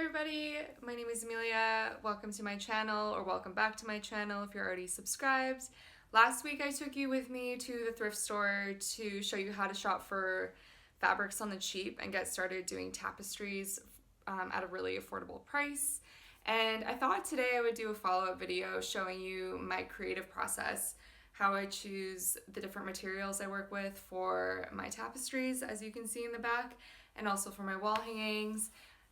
everybody, my name is Emelia. Welcome to my channel, or welcome back to my channel if you're already subscribed. Last week I took you with me to the thrift store to show you how to shop for fabrics on the cheap and get started doing tapestries at a really affordable price. And I thought today I would do a follow-up video showing you my creative process, how I choose the different materials I work with for my tapestries, as you can see in the back, and also for my wall hangings,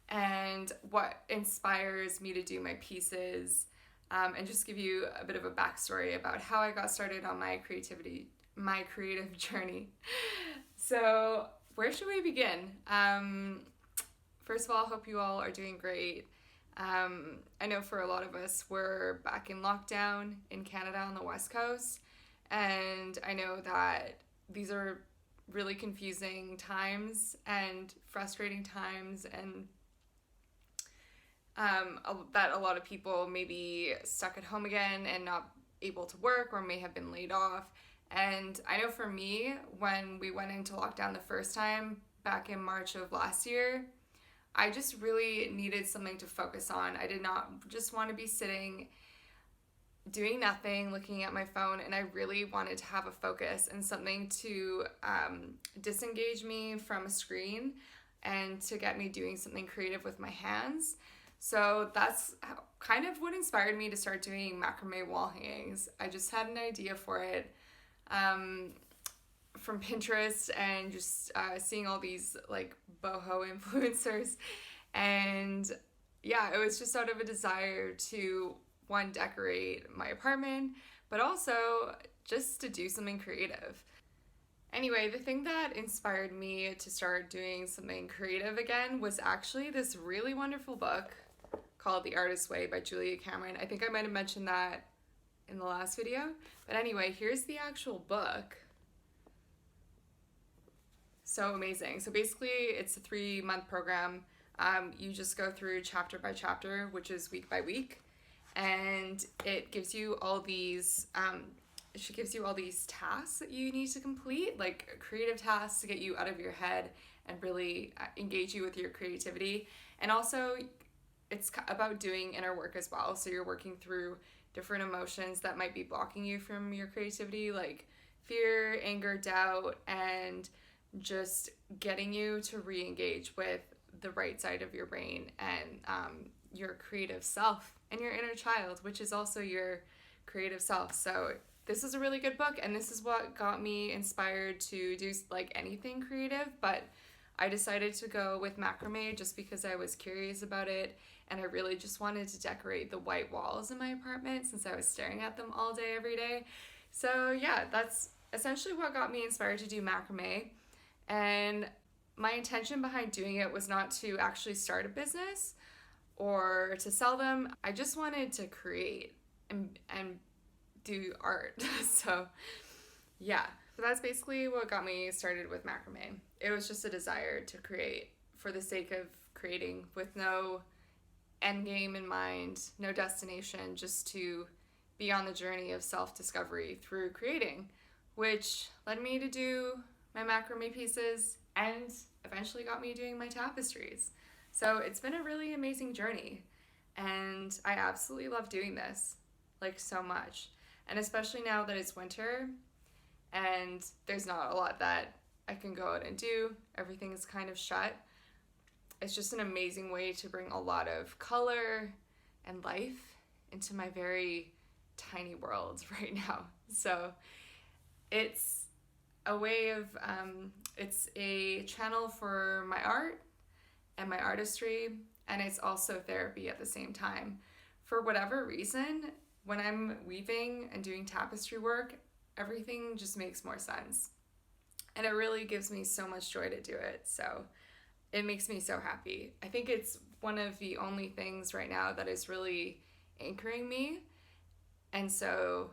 and what inspires me to do my pieces, and just give you a bit of a backstory about how I got started on my creative journey. So where should we begin? First of all, I hope you all are doing great. I know for a lot of us, we're back in lockdown in Canada on the West Coast, and I know that these are really confusing times and frustrating times, and that a lot of people may be stuck at home again and not able to work, or may have been laid off. And I know for me, when we went into lockdown the first time back in March of last year, I just really needed something to focus on. I did not just want to be sitting doing nothing, looking at my phone, and I really wanted to have a focus and something to disengage me from a screen and to get me doing something creative with my hands. So that's kind of what inspired me to start doing macrame wall hangings. I just had an idea for it from Pinterest, and just seeing all these like boho influencers, and yeah, it was just out of a desire to, one, decorate my apartment, but also just to do something creative. Anyway, the thing that inspired me to start doing something creative again was actually this really wonderful book called The Artist's Way by Julia Cameron. I think I might have mentioned that in the last video. But anyway, here's the actual book. So amazing. So basically, it's a 3-month program. You just go through chapter by chapter, which is week by week. And it gives you all these tasks that you need to complete, like creative tasks to get you out of your head and really engage you with your creativity. And also, it's about doing inner work as well. So you're working through different emotions that might be blocking you from your creativity, like fear, anger, doubt, and just getting you to re-engage with the right side of your brain and your creative self and your inner child, which is also your creative self. So this is a really good book, and this is what got me inspired to do like anything creative, but I decided to go with macrame just because I was curious about it, and I really just wanted to decorate the white walls in my apartment since I was staring at them all day every day. So yeah, that's essentially what got me inspired to do macrame. And my intention behind doing it was not to actually start a business or to sell them. I just wanted to create and do art. So yeah, so that's basically what got me started with macrame. It was just a desire to create for the sake of creating, with no end game in mind, no destination, just to be on the journey of self-discovery through creating, which led me to do my macrame pieces and eventually got me doing my tapestries. So it's been a really amazing journey, and I absolutely love doing this, like, so much. And especially now that it's winter and there's not a lot that I can go out and do, everything is kind of shut. It's just an amazing way to bring a lot of color and life into my very tiny world right now. So it's a way of, it's a channel for my art and my artistry, and it's also therapy at the same time. For whatever reason, when I'm weaving and doing tapestry work, everything just makes more sense. And it really gives me so much joy to do it. So it makes me so happy. I think it's one of the only things right now that is really anchoring me. And so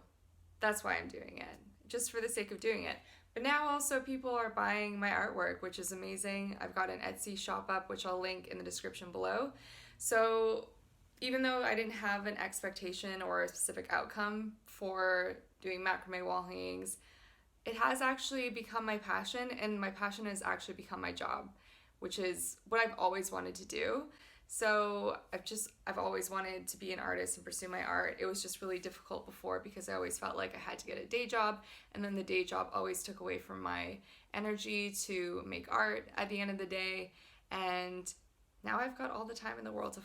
that's why I'm doing it, just for the sake of doing it. But now also people are buying my artwork, which is amazing. I've got an Etsy shop up, which I'll link in the description below. So even though I didn't have an expectation or a specific outcome for doing macrame wall hangings, it has actually become my passion, and my passion has actually become my job, which is what I've always wanted to do. So I've always wanted to be an artist and pursue my art. It was just really difficult before because I always felt like I had to get a day job, and then the day job always took away from my energy to make art at the end of the day. And now I've got all the time in the world to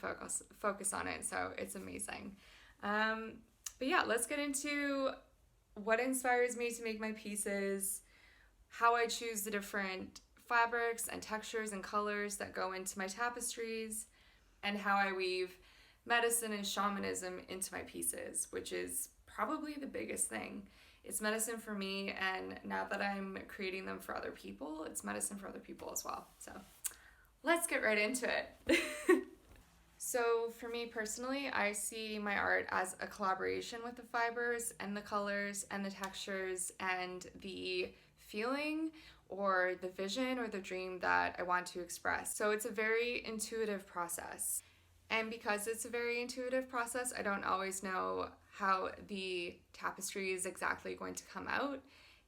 focus on it, so it's amazing. But yeah, let's get into what inspires me to make my pieces, how I choose the different fabrics and textures and colors that go into my tapestries, and how I weave medicine and shamanism into my pieces, which is probably the biggest thing. It's medicine for me, and now that I'm creating them for other people, it's medicine for other people as well. So let's get right into it. So for me personally, I see my art as a collaboration with the fibers and the colors and the textures and the feeling or the vision or the dream that I want to express. So it's a very intuitive process. And because it's a very intuitive process, I don't always know how the tapestry is exactly going to come out.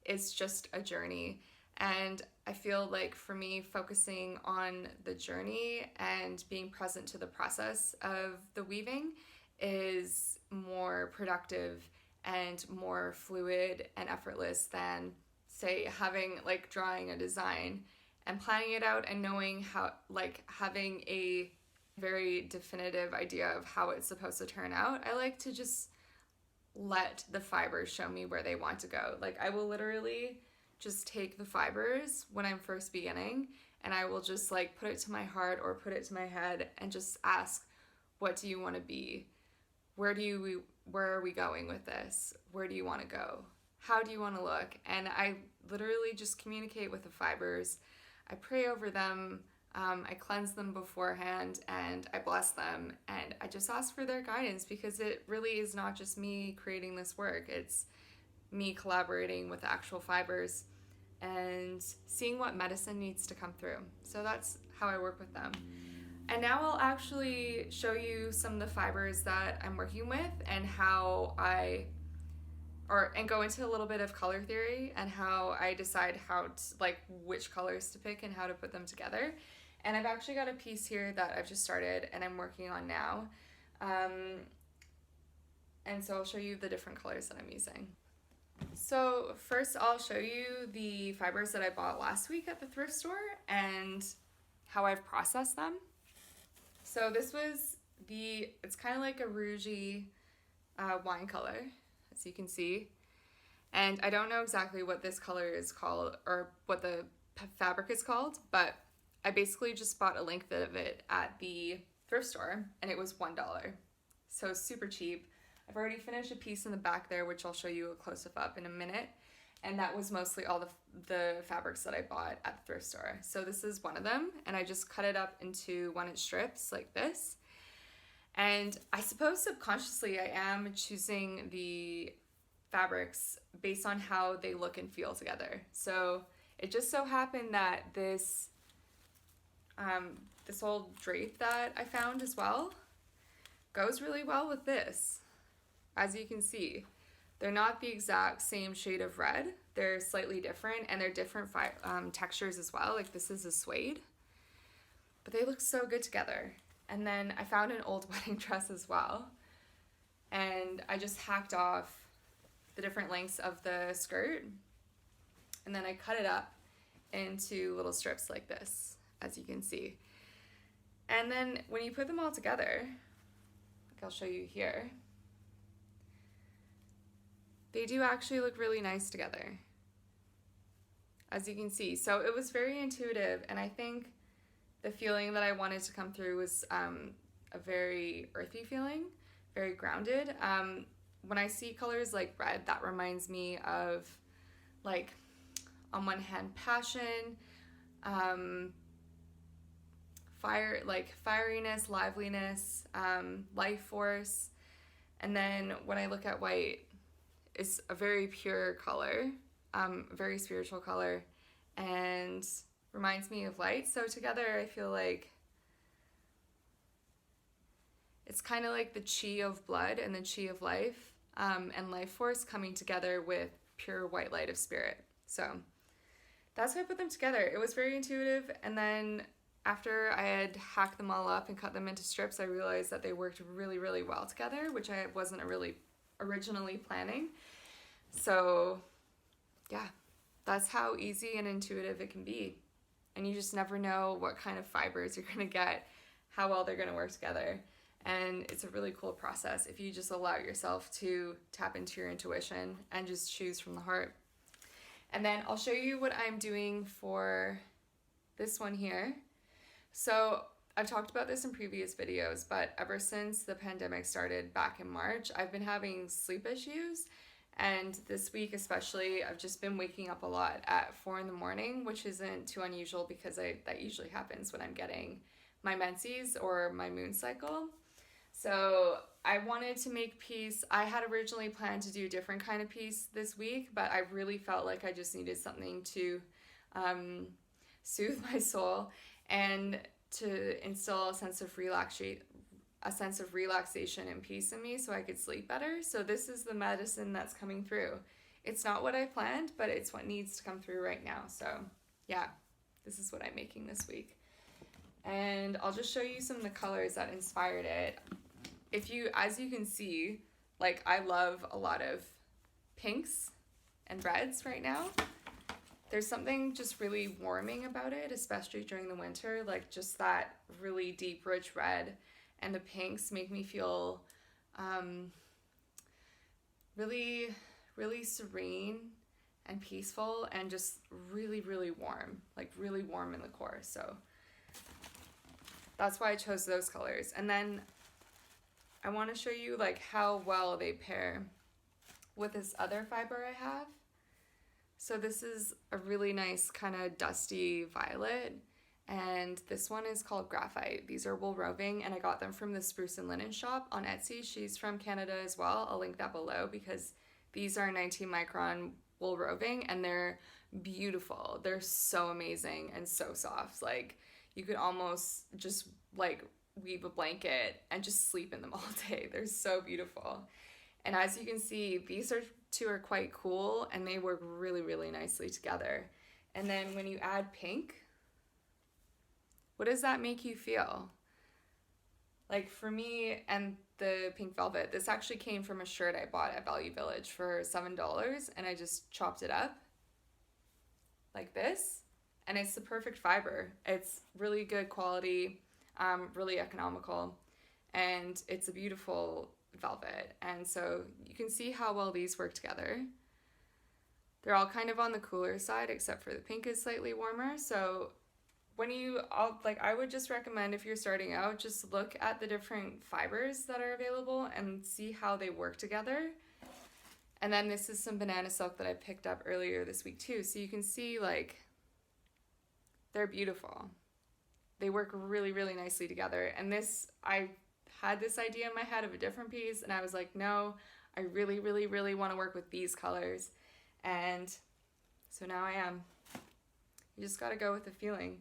It's just a journey. And I feel like for me, focusing on the journey and being present to the process of the weaving is more productive and more fluid and effortless than, say, having like drawing a design and planning it out and knowing how, like having a very definitive idea of how it's supposed to turn out. I like to just let the fibers show me where they want to go. Like I will literally just take the fibers when I'm first beginning, and I will just like put it to my heart or put it to my head and just ask, what do you want to be? Where are we going with this? Where do you want to go? How do you want to look? And I literally just communicate with the fibers. I pray over them. I cleanse them beforehand and I bless them, and I just ask for their guidance, because it really is not just me creating this work. It's me collaborating with the actual fibers and seeing what medicine needs to come through. So that's how I work with them. And now I'll actually show you some of the fibers that I'm working with and how and go into a little bit of color theory and how I decide which colors to pick and how to put them together. And I've actually got a piece here that I've just started and I'm working on now. And so I'll show you the different colors that I'm using. So first I'll show you the fibers that I bought last week at the thrift store and how I've processed them. So this was it's kind of like a rougey wine color, as you can see. And I don't know exactly what this color is called or what the fabric is called, but I basically just bought a length of it at the thrift store and it was $1. So super cheap. I've already finished a piece in the back there, which I'll show you a close-up up in a minute. And that was mostly all the fabrics that I bought at the thrift store. So this is one of them, and I just cut it up into 1-inch strips like this. And I suppose subconsciously I am choosing the fabrics based on how they look and feel together. So it just so happened that this old drape that I found as well goes really well with this. As you can see, they're not the exact same shade of red. They're slightly different, and they're different textures as well. Like this is a suede, but they look so good together. And then I found an old wedding dress as well, and I just hacked off the different lengths of the skirt, and then I cut it up into little strips like this, as you can see. And then when you put them all together, like I'll show you here, they do actually look really nice together, as you can see. So it was very intuitive, and I think the feeling that I wanted to come through was a very earthy feeling, very grounded. When I see colors like red, that reminds me of, like, on one hand, passion, firiness, liveliness, life force. And then when I look at white, it's a very pure color, very spiritual color, and reminds me of light. So together I feel like it's kind of like the chi of blood and the chi of life, and life force coming together with pure white light of spirit. So that's how I put them together. It was very intuitive, and then after I had hacked them all up and cut them into strips, I realized that they worked really, really well together, which I wasn't really originally planning. So yeah, that's how easy and intuitive it can be. And you just never know what kind of fibers you're going to get, how well they're going to work together. And it's a really cool process if you just allow yourself to tap into your intuition and just choose from the heart. And then I'll show you what I'm doing for this one here. So I've talked about this in previous videos, but ever since the pandemic started back in March, I've been having sleep issues. And this week especially, I've just been waking up a lot at 4 in the morning, which isn't too unusual because that usually happens when I'm getting my menses or my moon cycle. So I wanted to make peace. I had originally planned to do a different kind of piece this week, but I really felt like I just needed something to soothe my soul and to instill a sense of relaxation and peace in me so I could sleep better. So this is the medicine that's coming through. It's not what I planned, but it's what needs to come through right now. So yeah, this is what I'm making this week. And I'll just show you some of the colors that inspired it. As you can see, like I love a lot of pinks and reds right now. There's something just really warming about it, especially during the winter, like just that really deep, rich red. And the pinks make me feel really, really serene and peaceful and just really, really warm, like really warm in the core. So that's why I chose those colors. And then I want to show you like how well they pair with this other fiber I have. So this is a really nice kind of dusty violet, and this one is called Graphite. These are wool roving, and I got them from the Spruce and Linen shop on Etsy. She's from Canada as well. I'll link that below because these are 19 micron wool roving, and they're beautiful. They're so amazing and so soft. Like you could almost just like weave a blanket and just sleep in them all day. They're so beautiful. And as you can see, these two are quite cool and they work really, really nicely together. And then when you add pink, what does that make you feel? Like for me and the pink velvet, this actually came from a shirt I bought at Value Village for $7, and I just chopped it up like this. And it's the perfect fiber. It's really good quality, really economical, and it's a beautiful velvet. And so you can see how well these work together. They're all kind of on the cooler side, except for the pink is slightly warmer. So I would just recommend, if you're starting out, just look at the different fibers that are available and see how they work together. And then this is some banana silk that I picked up earlier this week too. So you can see like they're beautiful. They work really, really nicely together. And I had this idea in my head of a different piece, and I was like, no, I really, really, really want to work with these colors. And so now I am. You just got to go with the feeling.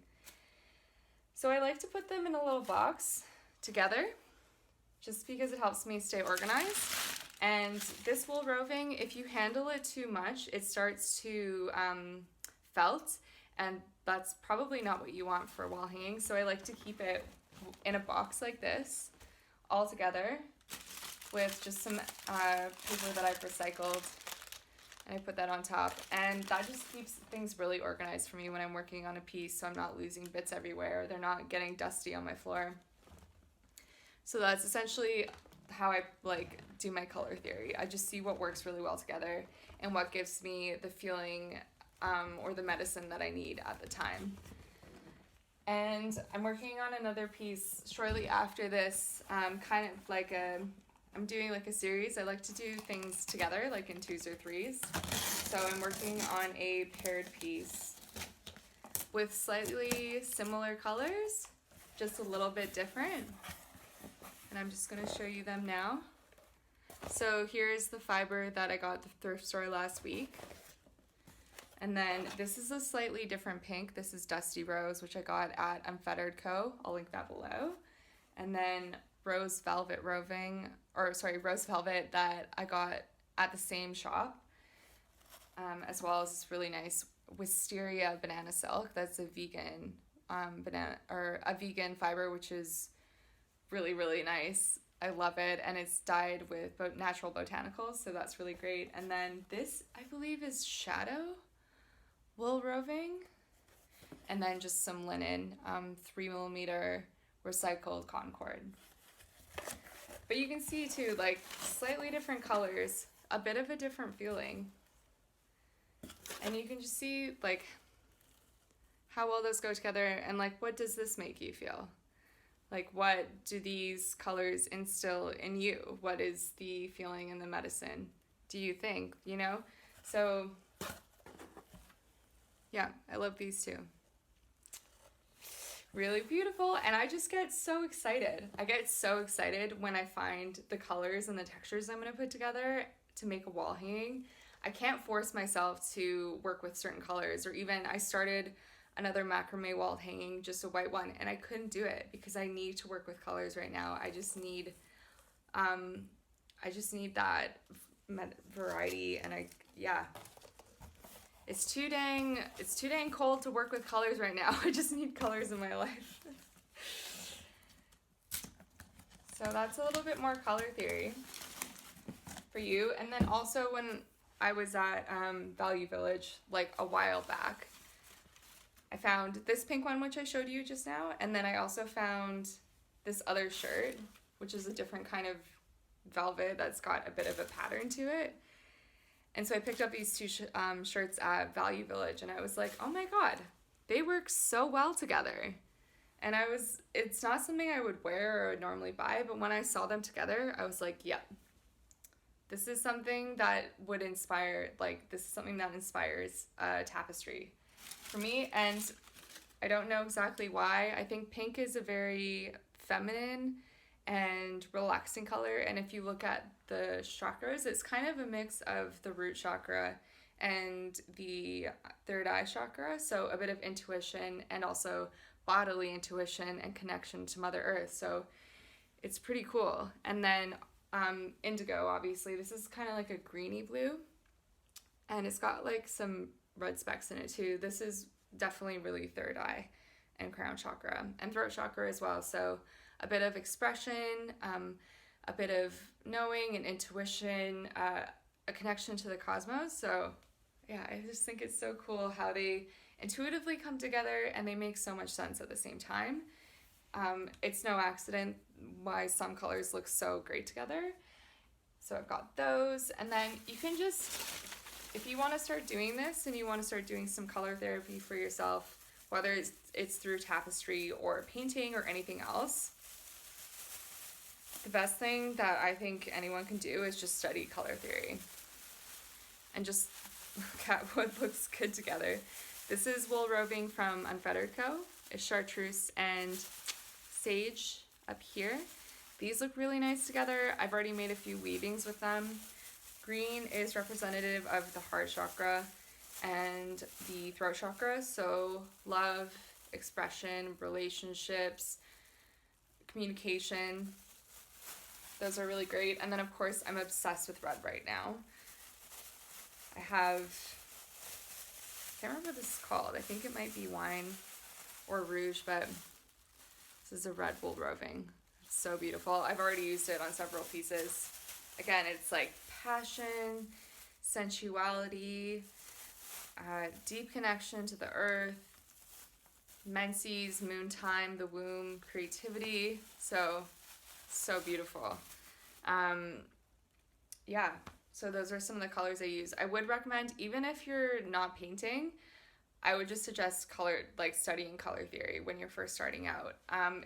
So I like to put them in a little box together just because it helps me stay organized. And this wool roving, if you handle it too much, it starts to felt, and that's probably not what you want for wall hanging. So I like to keep it in a box like this, all together, with just some paper that I've recycled, and I put that on top, and that just keeps things really organized for me when I'm working on a piece, so I'm not losing bits everywhere, they're not getting dusty on my floor. So that's essentially how I like do my color theory. I just see what works really well together and what gives me the feeling or the medicine that I need at the time. And I'm working on another piece shortly after this, kind of like I'm doing like a series. I like to do things together, like in 2s or 3s. So I'm working on a paired piece with slightly similar colors, just a little bit different. And I'm just gonna show you them now. So here's the fiber that I got at the thrift store last week. And then this is a slightly different pink. This is Dusty Rose, which I got at Unfettered Co. I'll link that below. And then Rose Velvet that I got at the same shop, as well as this really nice wisteria banana silk. That's a vegan banana or a vegan fiber, which is really, really nice. I love it, and it's dyed with natural botanicals, so that's really great. And then this, I believe, is shadow wool roving, and then just some linen, 3mm recycled concord. But you can see too, like, slightly different colors, a bit of a different feeling, and you can just see like how well those go together, and like, what does this make you feel? Like, what do these colors instill in you? What is the feeling and the medicine, do you think, you know? So, yeah, I love these two. Really beautiful, and I just get so excited. I get so excited when I find the colors and the textures I'm going to put together to make a wall hanging. I can't force myself to work with certain colors, or even I started another macrame wall hanging, just a white one, and I couldn't do it because I need to work with colors right now. I just need that variety, and it's too dang cold to work with colors right now. I just need colors in my life. So that's a little bit more color theory for you. And then also, when I was at Value Village like a while back, I found this pink one, which I showed you just now, and then I also found this other shirt, which is a different kind of velvet that's got a bit of a pattern to it. And so I picked up these two shirts at Value Village, and I was like, oh my god, they work so well together. And it's not something I would wear or would normally buy, but when I saw them together, I was like, yep, this is something that would inspire, like, this is something that inspires tapestry for me. And I don't know exactly why. I think pink is a very feminine and relaxing color, and if you look at the chakras, it's kind of a mix of the root chakra and the third eye chakra, so a bit of intuition and also bodily intuition and connection to Mother Earth, so it's pretty cool. And then indigo, obviously, this is kind of like a greeny blue, and it's got like some red specks in it too. This is definitely really third eye and crown chakra and throat chakra as well, so a bit of expression, a bit of knowing and intuition, a connection to the cosmos. So yeah, I just think it's so cool how they intuitively come together and they make so much sense at the same time. It's no accident why some colors look so great together. So I've got those, and then you can just, if you want to start doing this and you want to start doing some color therapy for yourself, whether it's through tapestry or painting or anything else, the best thing that I think anyone can do is just study color theory and just look at what looks good together. This is wool roving from Unfettered Co. It's chartreuse and sage up here. These look really nice together. I've already made a few weavings with them. Green is representative of the heart chakra and the throat chakra, so love, expression, relationships, communication. Those are really great. And then of course I'm obsessed with red right now. I can't remember what this is called. I think it might be wine or rouge, but this is a red wool roving. It's so beautiful. I've already used it on several pieces. Again, it's like passion, sensuality, deep connection to the earth, menses, moon time, the womb, creativity. So beautiful. Yeah, so those are some of the colors I use. I would recommend, even if you're not painting, I would just suggest studying color theory when you're first starting out.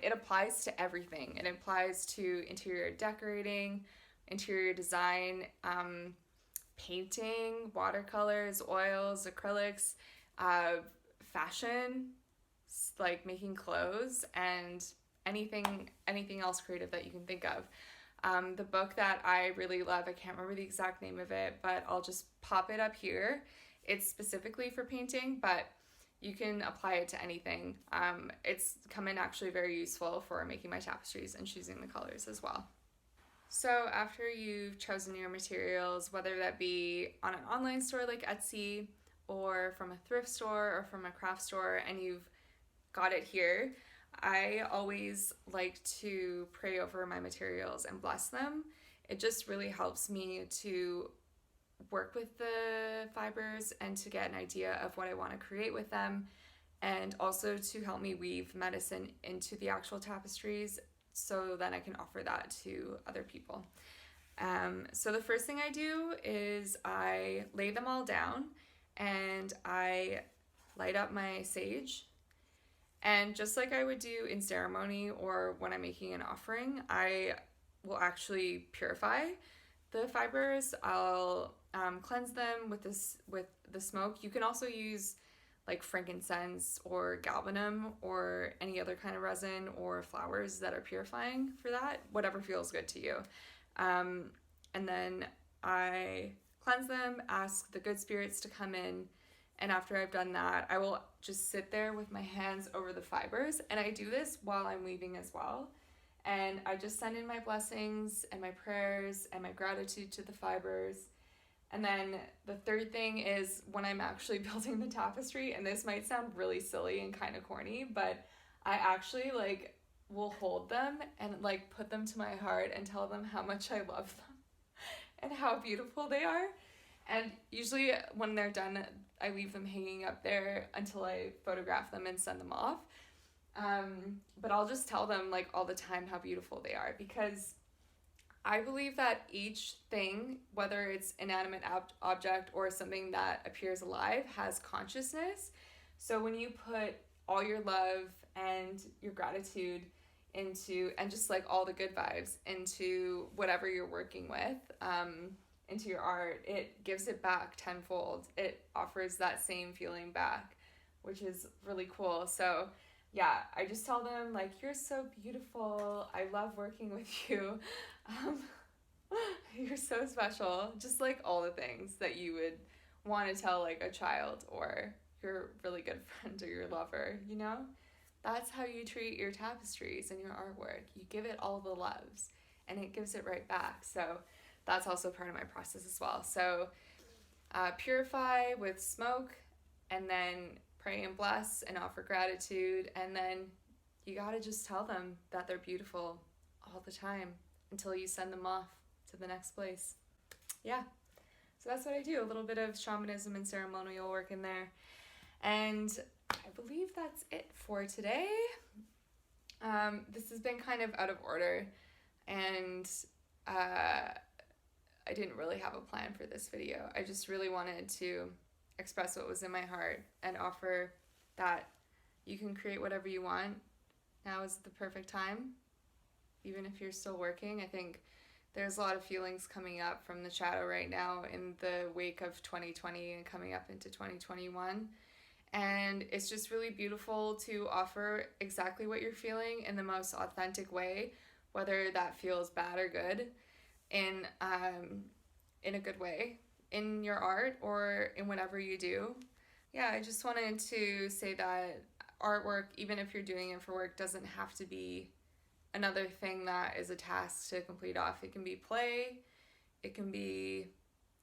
It applies to everything. It applies to interior decorating, interior design, painting, watercolors, oils, acrylics, fashion, like making clothes, and anything else creative that you can think of. The book that I really love, I can't remember the exact name of it, but I'll just pop it up here. It's specifically for painting, but you can apply it to anything. It's come in actually very useful for making my tapestries and choosing the colors as well. So after you've chosen your materials, whether that be on an online store like Etsy, or from a thrift store, or from a craft store, and you've got it here, I always like to pray over my materials and bless them. It just really helps me to work with the fibers and to get an idea of what I want to create with them, and also to help me weave medicine into the actual tapestries so then I can offer that to other people. So the first thing I do is I lay them all down and I light up my sage. And just like I would do in ceremony or when I'm making an offering, I will actually purify the fibers. I'll cleanse them with the smoke. You can also use like frankincense or galbanum or any other kind of resin or flowers that are purifying for that, whatever feels good to you. And then I cleanse them, ask the good spirits to come in, and after I've done that, I will just sit there with my hands over the fibers, and I do this while I'm weaving as well. And I just send in my blessings and my prayers and my gratitude to the fibers. And then the third thing is when I'm actually building the tapestry, and this might sound really silly and kind of corny, but I actually like will hold them and like put them to my heart and tell them how much I love them and how beautiful they are. And usually when they're done, I leave them hanging up there until I photograph them and send them off. But I'll just tell them like all the time how beautiful they are, because I believe that each thing, whether it's inanimate object or something that appears alive, has consciousness. So when you put all your love and your gratitude into, and just like all the good vibes into whatever you're working with, into your art, it gives it back tenfold. It offers that same feeling back, which is really cool. So yeah, I just tell them like, you're so beautiful. I love working with you. You're so special. Just like all the things that you would want to tell like a child or your really good friend or your lover, you know? That's how you treat your tapestries and your artwork. You give it all the loves and it gives it right back. So that's also part of my process as well. So purify with smoke, and then pray and bless and offer gratitude, and then you gotta just tell them that they're beautiful all the time until you send them off to the next place. Yeah, so that's what I do, a little bit of shamanism and ceremonial work in there. And I believe that's it for today. This has been kind of out of order, and I didn't really have a plan for this video. I just really wanted to express what was in my heart and offer that you can create whatever you want. Now is the perfect time, even if you're still working. I think there's a lot of feelings coming up from the shadow right now in the wake of 2020 and coming up into 2021. And it's just really beautiful to offer exactly what you're feeling in the most authentic way, whether that feels bad or good, in a good way, in your art or in whatever you do. Yeah, I just wanted to say that artwork, even if you're doing it for work, doesn't have to be another thing that is a task to complete off. It can be play, it can be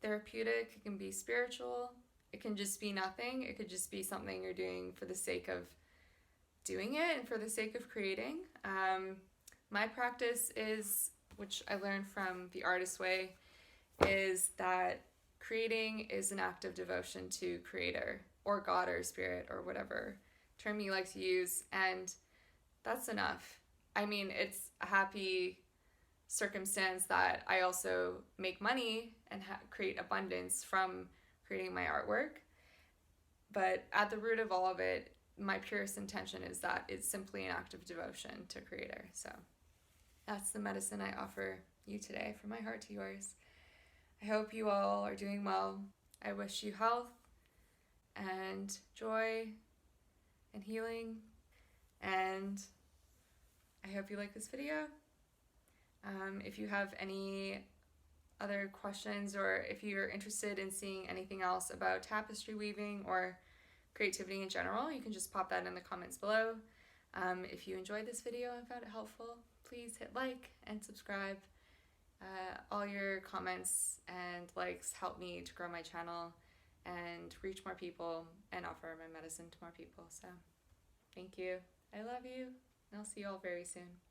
therapeutic, it can be spiritual, it can just be nothing. It could just be something you're doing for the sake of doing it and for the sake of creating. My practice is, which I learned from The Artist Way, is that creating is an act of devotion to creator or God or spirit or whatever term you like to use, and that's enough. I mean, it's a happy circumstance that I also make money and create abundance from creating my artwork, but at the root of all of it, my purest intention is that it's simply an act of devotion to creator. So that's the medicine I offer you today, from my heart to yours. I hope you all are doing well. I wish you health and joy and healing, and I hope you like this video. If you have any other questions, or if you're interested in seeing anything else about tapestry weaving or creativity in general, you can just pop that in the comments below. If you enjoyed this video and found it helpful, please hit like and subscribe. All your comments and likes help me to grow my channel and reach more people and offer my medicine to more people. So Thank you. I love you. And I'll see you all very soon.